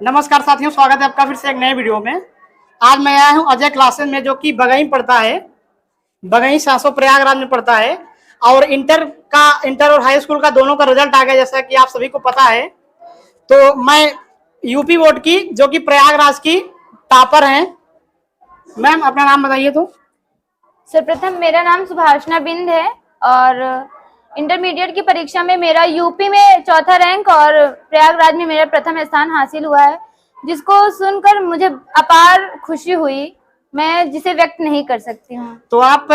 नमस्कार साथियों, स्वागत है आपका फिर से एक नए वीडियो में। आज मैं आया हूं अजय क्लासेस में, जो कि बगई पढ़ता है। बगई सासो प्रयागराज में पढ़ता है और इंटर और हाई स्कूल का दोनों का रिजल्ट आ गया, जैसा कि आप सभी को पता है। तो मैं यूपी बोर्ड की, जो कि प्रयागराज की टॉपर हैं। मैम अपना नाम बताइए। तो सर्वप्रथम मेरा नाम सुभाषना बिंद है और इंटरमीडिएट की परीक्षा में मेरा यूपी में चौथा रैंक और प्रयागराज में मेरा प्रथम स्थान हासिल हुआ है, जिसको सुनकर मुझे अपार खुशी हुई, मैं जिसे व्यक्त नहीं कर सकती हूँ। तो आप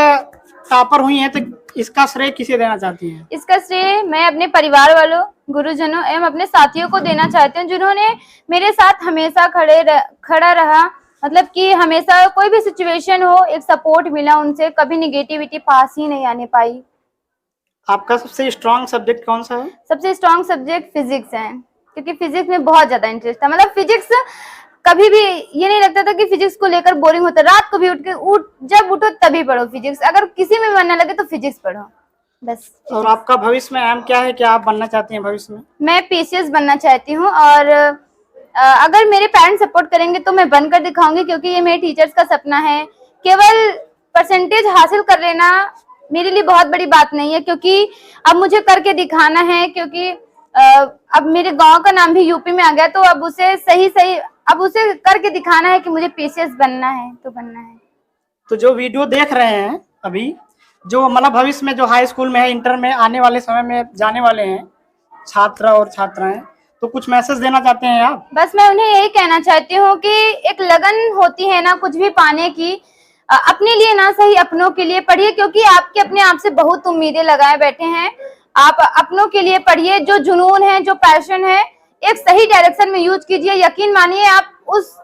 टॉपर हुई हैं, तो इसका श्रेय किसे देना चाहती हैं? इसका श्रेय मैं अपने परिवार वालों, गुरुजनों एवं अपने साथियों को देना चाहती हूँ, जिन्होंने मेरे साथ हमेशा खड़ा रहा। मतलब कि हमेशा कोई भी सिचुएशन हो, एक सपोर्ट मिला उनसे, कभी निगेटिविटी पास ही नहीं आने पाई। आपका सबसे स्ट्रॉन्ग सब्जेक्ट कौन सा है? सबसे स्ट्रॉन्ग सब्जेक्ट फिजिक्स है, क्योंकि फिजिक्स में बहुत ज्यादा इंटरेस्ट था। मतलब फिजिक्स कभी भी ये नहीं लगता था कि फिजिक्स को लेकर बोरिंग होता। रात को भी जब उठो तभी पढ़ो फिजिक्स। अगर किसी में मन ना लगे तो फिजिक्स पढ़ो, बस। और आपका भविष्य में एम क्या है, क्या आप बनना चाहती हैं भविष्य में? मैं पीसीएस बनना चाहती हूँ और अगर मेरे पेरेंट्स सपोर्ट करेंगे तो मैं बनकर दिखाऊंगी, क्योंकि ये मेरे टीचर्स का सपना है। केवल परसेंटेज हासिल कर लेना मेरे लिए बहुत बड़ी बात नहीं है, क्योंकि अब मुझे करके दिखाना है। क्योंकि अब मेरे गांव का नाम भी यूपी में आ गया, तो अब उसे अब उसे करके दिखाना है कि मुझे पीसीएस बनना है तो बनना है। तो जो वीडियो देख रहे हैं अभी, जो मतलब भविष्य में जो हाई स्कूल में है, इंटर में आने वाले समय में जाने वाले हैं छात्र और छात्राएं, तो कुछ मैसेज देना चाहते हैं आप? बस मैं उन्हें यही कहना चाहती हूँ कि एक लगन होती है ना कुछ भी पाने की, अपने लिए ना सही अपनों के लिए पढ़िए, क्योंकि आपके अपने आप से बहुत उम्मीदें लगाए बैठे हैं। आप अपनों के लिए पढ़िए, जो जुनून है, जो पैशन है, एक सही डायरेक्शन में यूज कीजिए। यकीन मानिए आप उस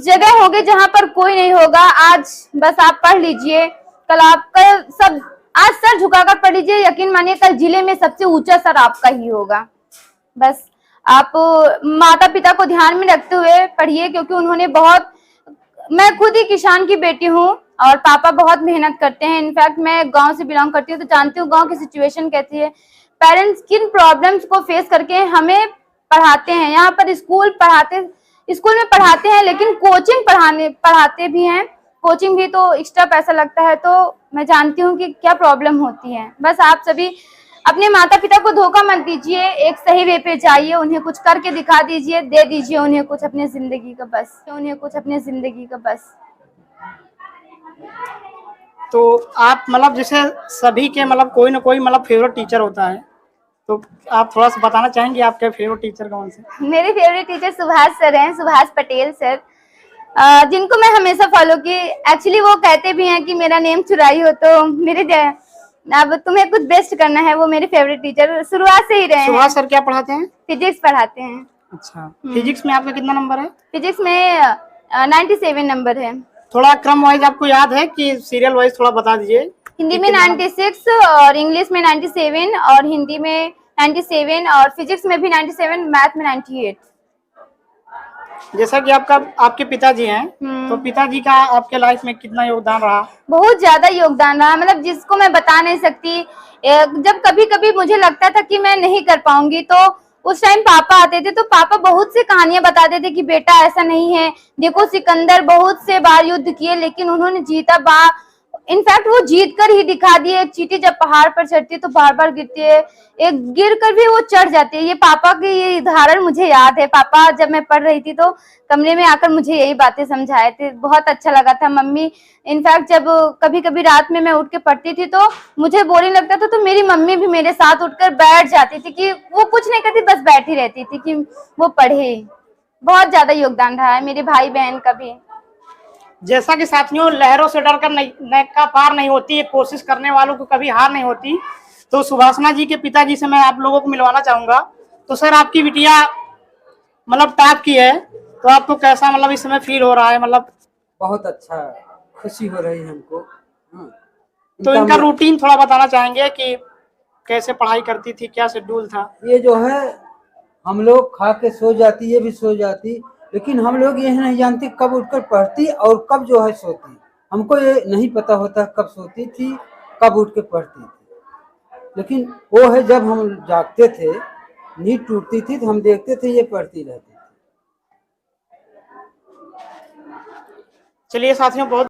जगह होगे जहां पर कोई नहीं होगा। आज बस आप पढ़ लीजिए, आज सर झुकाकर पढ़ लीजिए। यकीन मानिए कल जिले में सबसे ऊंचा सर आपका ही होगा। बस आप माता पिता को ध्यान में रखते हुए पढ़िए, क्योंकि उन्होंने मैं खुद ही किसान की बेटी हूँ और पापा बहुत मेहनत करते हैं। इनफैक्ट मैं गांव से बिलोंग करती हूँ, तो जानती हूँ गांव की सिचुएशन कैसी है। पेरेंट्स किन प्रॉब्लम्स को फेस करके हमें पढ़ाते हैं। यहाँ पर स्कूल में पढ़ाते हैं, लेकिन कोचिंग पढ़ाते भी हैं। कोचिंग भी तो एक्स्ट्रा पैसा लगता है, तो मैं जानती हूँ कि क्या प्रॉब्लम होती है। बस आप सभी अपने माता पिता को धोखा मत दीजिए, एक सही वे पे जाइए, उन्हें कुछ करके दिखा दीजिए, दे दीजिए उन्हें कुछ अपने जिंदगी का बस। तो आप मतलब जैसे सभी के मतलब कोई ना कोई मतलब फेवरेट टीचर होता है, तो आप थोड़ा सा बताना चाहेंगे आपके फेवरेट टीचर कौन से? मेरे फेवरेट टीचर सुभाष सर हैं, सुभाष पटेल सर, जिनको मैं हमेशा फॉलो की। एक्चुअली वो कहते भी हैं कि मेरा नेम चुराई हो तो अब तुम्हें कुछ बेस्ट करना है। वो मेरे फेवरेट टीचर शुरुआत से ही रहे हैं। सुभाष सर क्या पढ़ाते हैं? फिजिक्स पढ़ाते हैं। अच्छा, फिजिक्स में आपका कितना नंबर है? फिजिक्स में 97 नंबर है। थोड़ा क्रम वाइज आपको याद है कि सीरियल वाइज थोड़ा बता दीजिए। हिंदी में 96 और इंग्लिश में 97 और हिंदी में 97 और फिजिक्स में भी 97, मैथ में 98। जैसा कि आपके पिताजी हैं, तो पिताजी का आपके लाइफ में कितना योगदान रहा? बहुत ज्यादा योगदान रहा, मतलब जिसको मैं बता नहीं सकती। जब कभी कभी मुझे लगता था कि मैं नहीं कर पाऊंगी, तो उस टाइम पापा आते थे, तो पापा बहुत सी कहानियां बताते थे कि बेटा ऐसा नहीं है, देखो सिकंदर बहुत से बार युद्ध किए लेकिन उन्होंने जीता। इनफैक्ट वो जीत कर ही दिखा दिए। एक चींटी जब पहाड़ पर चढ़ती है तो बार बार गिरती है, एक गिर कर भी वो चढ़ जाती है। ये पापा की ये उदाहरण मुझे याद है। पापा जब मैं पढ़ रही थी तो कमरे में आकर मुझे यही बातें समझाए थे, बहुत अच्छा लगा था। मम्मी इनफैक्ट जब कभी कभी रात में मैं उठ के पढ़ती थी तो मुझे बोरिंग लगता था, तो मेरी मम्मी भी मेरे साथ उठकर बैठ जाती थी कि वो कुछ नहीं करती, बस बैठी रहती थी कि वो पढ़े। बहुत ज्यादा योगदान रहा है मेरे भाई बहन का भी। जैसा कि साथियों, लहरों से डरकर नौका पार नहीं होती है, कोशिश करने वालों को कभी हार नहीं होती। तो सुभाषना जी के पिताजी से मैं आप लोगों को मिलवाना चाहूंगा। तो सर, आपकी बिटिया मतलब टॉप की है, तो आपको कैसा मतलब इस समय फील हो रहा है? मतलब बहुत अच्छा, खुशी हो रही है हमको। तो इनका रूटीन थोड़ा बताना चाहेंगे कि कैसे पढ़ाई करती थी, क्या शेड्यूल था? ये जो है, हम लोग खा के सो जाती, ये भी सो जाती, लेकिन हम लोग ये नहीं जानते कब उठकर पढ़ती और कब जो है सोती। हमको ये नहीं पता होता कब सोती थी, कब उठ के पढ़ती थी। लेकिन वो है जब हम जागते थे, नींद टूटती थी तो हम देखते थे ये पढ़ती रहती। चलिए साथियों, बहुत